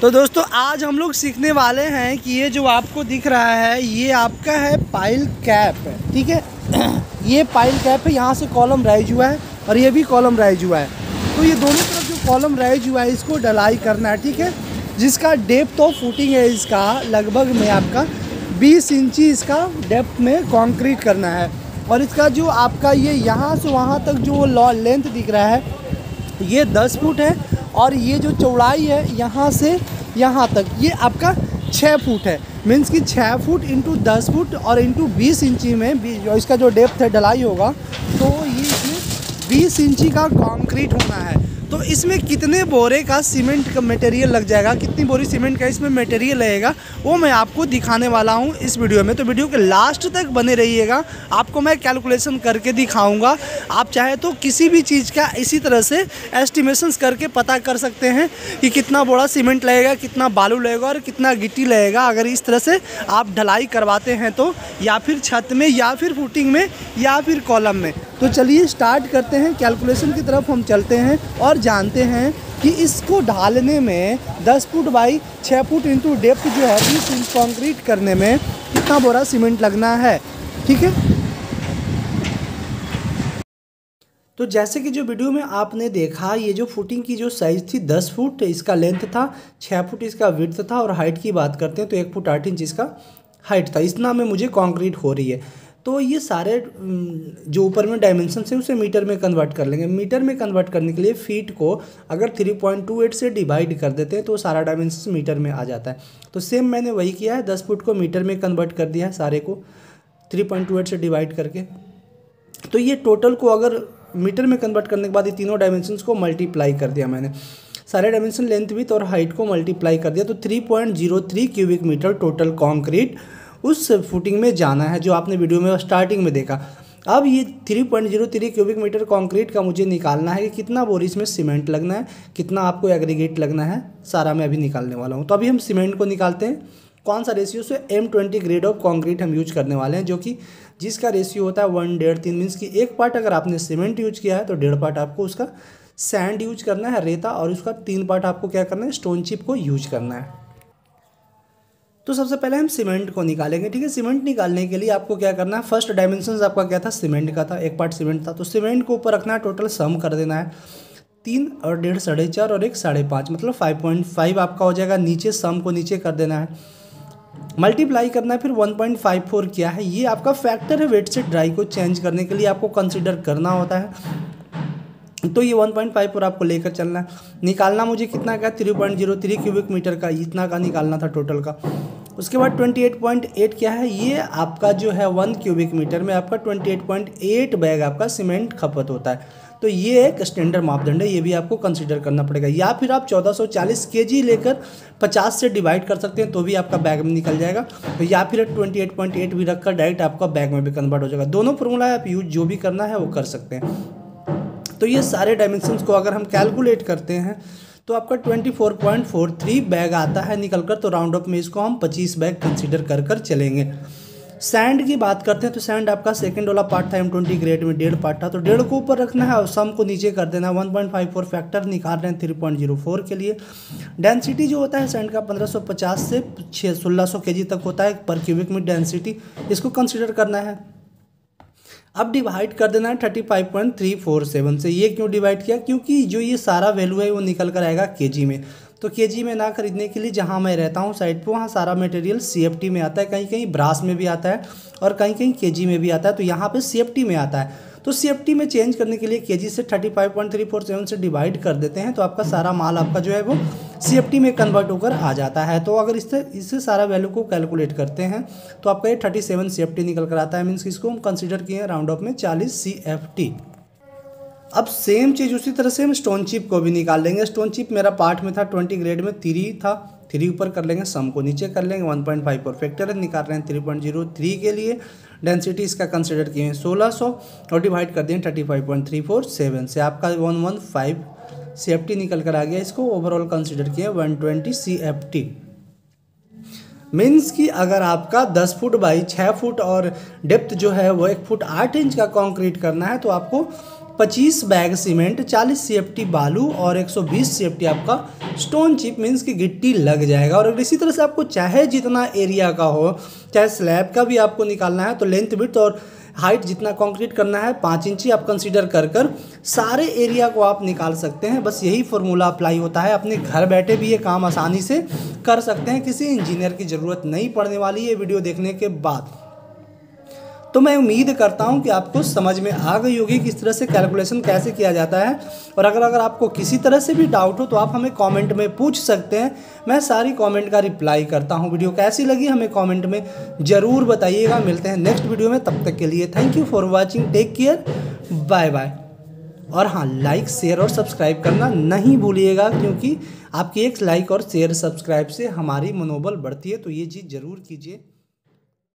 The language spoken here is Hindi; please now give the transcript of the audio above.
तो दोस्तों आज हम लोग सीखने वाले हैं कि ये जो आपको दिख रहा है ये आपका है पाइल कैप है, ठीक है। ये पाइल कैप है, यहाँ से कॉलम राइज हुआ है और ये भी कॉलम राइज हुआ है। तो ये दोनों तरफ जो कॉलम राइज हुआ है इसको ढलाई करना है, ठीक है। जिसका डेप्थ ऑफ फुटिंग है इसका लगभग में आपका 20 इंची इसका डेप्थ में कंक्रीट करना है। और इसका जो आपका ये यहाँ से वहाँ तक जो लेंथ दिख रहा है ये 10 फुट है और ये जो चौड़ाई है यहाँ से यहाँ तक ये आपका 6 फुट है। मीन्स कि 6 फुट इंटू 10 फुट और इंटू 20 इंची में इसका जो डेप्थ है ढलाई होगा तो ये इसमें 20 इंची का कंक्रीट होना है। तो इसमें कितने बोरे का सीमेंट का मटेरियल लग जाएगा, कितनी बोरी सीमेंट का इसमें मटेरियल लगेगा वो मैं आपको दिखाने वाला हूँ इस वीडियो में। तो वीडियो के लास्ट तक बने रहिएगा, आपको मैं कैलकुलेशन करके दिखाऊंगा। आप चाहे तो किसी भी चीज़ का इसी तरह से एस्टिमेशंस करके पता कर सकते हैं कि कितना बोरा सीमेंट लगेगा, कितना बालू लगेगा और कितना गिट्टी लगेगा। अगर इस तरह से आप ढलाई करवाते हैं तो, या फिर छत में या फिर फुटिंग में या फिर कॉलम में। तो चलिए स्टार्ट करते हैं, कैलकुलेशन की तरफ हम चलते हैं और जानते हैं कि इसको ढालने में 10 foot by 6 foot into depth जो है 20 इंच कंक्रीट करने में कितना बोरा सीमेंट लगना है, ठीक है। तो जैसे कि जो वीडियो में आपने देखा ये जो फुटिंग की जो साइज़ थी 10 फुट इसका लेंथ था, 6 फुट इसका विड्थ था और हाइट की बात करते हैं तो 1 फुट 8 इंच इसका हाइट था। इतना में मुझे कंक्रीट हो रही है। तो ये सारे जो ऊपर में डायमेंशन है उसे मीटर में कन्वर्ट कर लेंगे। मीटर में कन्वर्ट करने के लिए फीट को अगर 3.28 से डिवाइड कर देते हैं तो सारा डायमेंशन मीटर में आ जाता है। तो सेम मैंने वही किया है, 10 फुट को मीटर में कन्वर्ट कर दिया है सारे को 3.28 से डिवाइड करके। तो ये टोटल को अगर मीटर में कन्वर्ट करने के बाद ये तीनों डायमेंशंस को मल्टीप्लाई कर दिया मैंने, सारे डायमेंशन लेंथ विड्थ और हाइट को मल्टीप्लाई कर दिया तो 3.03 क्यूबिक मीटर टोटल कॉन्क्रीट उस फुटिंग में जाना है जो आपने वीडियो में स्टार्टिंग में देखा। अब ये 3.03 क्यूबिक मीटर कंक्रीट का मुझे निकालना है कि कितना बोरी इसमें सीमेंट लगना है, कितना आपको एग्रीगेट लगना है, सारा मैं अभी निकालने वाला हूँ। तो अभी हम सीमेंट को निकालते हैं। कौन सा रेशियो से M20 ग्रेड ऑफ कंक्रीट हम यूज करने वाले हैं, जो कि जिसका रेशियो होता है 1:3। मीन्स कि एक पार्ट अगर आपने सीमेंट यूज किया है तो 1.5 पार्ट आपको उसका सैंड यूज करना है, रेता, और उसका 3 पार्ट आपको क्या करना है, स्टोन चिप को यूज करना है। तो सबसे पहले हम सीमेंट को निकालेंगे, ठीक है। सीमेंट निकालने के लिए आपको क्या करना है, फर्स्ट डायमेंशन आपका क्या था, सीमेंट का था, एक पार्ट सीमेंट था। तो सीमेंट को ऊपर रखना है, टोटल सम कर देना है 3 और 1.5 4.5 और 1 5.5 मतलब 5.5 आपका हो जाएगा। नीचे सम को नीचे कर देना है, मल्टीप्लाई करना है, फिर 1.54 किया है। ये आपका फैक्टर है वेट से ड्राई को चेंज करने के लिए आपको कंसिडर करना होता है। तो ये 1.54 आपको लेकर चलना है। निकालना मुझे कितना का, 3.03 क्यूबिक मीटर का, इतना का निकालना था टोटल का। उसके बाद 28.8 क्या है, ये आपका जो है 1 क्यूबिक मीटर में आपका 28.8 बैग आपका सीमेंट खपत होता है। तो ये एक स्टैंडर्ड मापदंड है, ये भी आपको कंसीडर करना पड़ेगा। या फिर आप 1440 केजी लेकर 50 से डिवाइड कर सकते हैं तो भी आपका बैग में निकल जाएगा। तो या फिर 28.8 भी रखकर डायरेक्ट आपका बैग में भी कन्वर्ट हो जाएगा। दोनों फॉर्मूला आप यूज जो भी करना है वो कर सकते हैं। तो ये सारे डायमेंशंस को अगर हम कैलकुलेट करते हैं तो आपका 24.43 बैग आता है निकल कर। तो राउंड अप में इसको हम 25 बैग कंसीडर कर कर चलेंगे। सैंड की बात करते हैं तो सैंड आपका सेकंड वाला पार्ट था, M20 ग्रेड में 1.5 पार्ट था, तो 1.5 को ऊपर रखना है और सम को नीचे कर देना है। 1.54 फैक्टर निकाल रहे हैं 3.04 के लिए। डेंसिटी जो होता है सैंड का 1550 से 1600 केजी तक होता है पर क्यूबिक मीटर डेंसिटी, इसको कंसिडर करना है। अब डिवाइड कर देना है 35.347 से। ये क्यों डिवाइड किया, क्योंकि जो ये सारा वैल्यू है वो निकल कर आएगा केजी में। तो केजी में ना खरीदने के लिए जहाँ मैं रहता हूँ साइड पे वहाँ सारा मटेरियल CFT में आता है, कहीं कहीं ब्रास में भी आता है और कहीं कहीं केजी में भी आता है। तो यहाँ पे CFT में आता है। तो CFT में चेंज करने के लिए केजी से 35.347 से डिवाइड कर देते हैं तो आपका सारा माल आपका जो है वो CFT में कन्वर्ट होकर आ जाता है। तो अगर इससे सारा वैल्यू को कैलकुलेट करते हैं तो आपका ये 37 CFT निकल कर आता है। मीन्स इसको हम कंसिडर किए हैं राउंड ऑफ में 40 CFT। अब सेम चीज़ उसी तरह से हम स्टोन चिप को भी निकाल लेंगे। स्टोन चिप मेरा पार्ट में था 20 ग्रेड में 3 था, 3 ऊपर कर लेंगे, सम को नीचे कर लेंगे। 1.54 फैक्टर निकाल रहे हैं 3.03 के लिए। डेंसिटी इसका कंसिडर किए हैं 1600 और डिवाइड कर दिए 35.347 से। आपका 115 CFT निकल कर आ गया। इसको ओवरऑल कंसिडर किए 120 CFT। मीन्स कि अगर आपका 10 फुट बाई 6 फुट और डेप्थ जो है वो 1 फुट 8 इंच का कंक्रीट करना है तो आपको 25 बैग सीमेंट, 40 CFT बालू और 120 CFT आपका स्टोन चिप मीन्स कि गिट्टी लग जाएगा। और अगर इसी तरह से आपको चाहे जितना एरिया का हो, चाहे स्लैब का भी आपको निकालना है, तो लेंथ विड्थ और हाइट जितना कंक्रीट करना है 5 इंची आप कंसीडर कर सारे एरिया को आप निकाल सकते हैं। बस यही फॉर्मूला अप्लाई होता है। अपने घर बैठे भी ये काम आसानी से कर सकते हैं, किसी इंजीनियर की ज़रूरत नहीं पड़ने वाली है वीडियो देखने के बाद। तो मैं उम्मीद करता हूं कि आपको समझ में आ गई होगी कि इस तरह से कैलकुलेशन कैसे किया जाता है। और अगर आपको किसी तरह से भी डाउट हो तो आप हमें कमेंट में पूछ सकते हैं, मैं सारी कमेंट का रिप्लाई करता हूं। वीडियो कैसी लगी हमें कमेंट में ज़रूर बताइएगा। मिलते हैं नेक्स्ट वीडियो में, तब तक के लिए thank you for watching, take care, bye bye. और हाँ, लाइक शेयर और सब्सक्राइब करना नहीं भूलिएगा, क्योंकि आपकी एक लाइक और शेयर सब्सक्राइब से हमारी मनोबल बढ़ती है, तो ये चीज़ ज़रूर कीजिए।